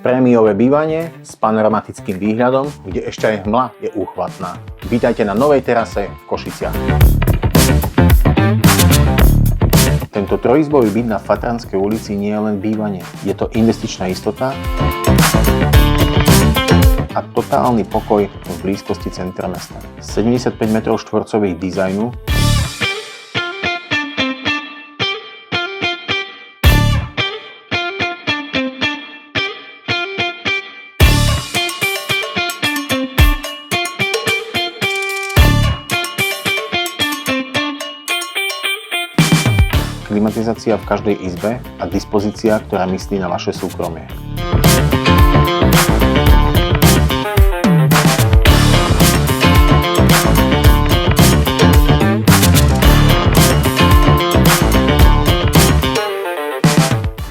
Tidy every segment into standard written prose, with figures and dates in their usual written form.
Prémiové bývanie s panoramatickým výhľadom, kde ešte aj hmla je úchvatná. Vítajte na novej terase v Košiciach. Tento trojizbový byt na Fatranskej ulici nie je len bývanie. Je to investičná istota a totálny pokoj v blízkosti centra mesta. 75 m2 dizajnu, klimatizácia v každej izbe a dispozícia, ktorá myslí na vaše súkromie.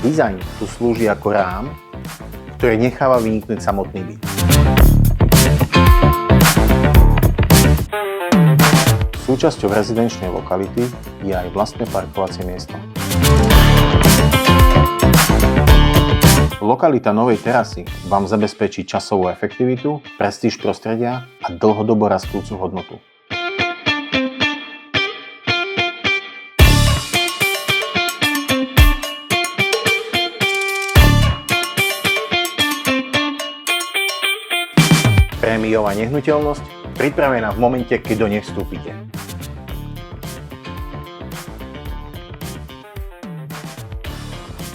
Dizajn tu slúži ako rám, ktorý necháva vyniknúť samotný byt. Súčasťou rezidenčnej lokality je aj vlastné parkovacie miesto. Lokalita Novej terasy vám zabezpečí časovú efektivitu, prestíž prostredia a dlhodobo rastúcu hodnotu. Prémiová nehnuteľnosť pripravená v momente, keď do nej vstúpite.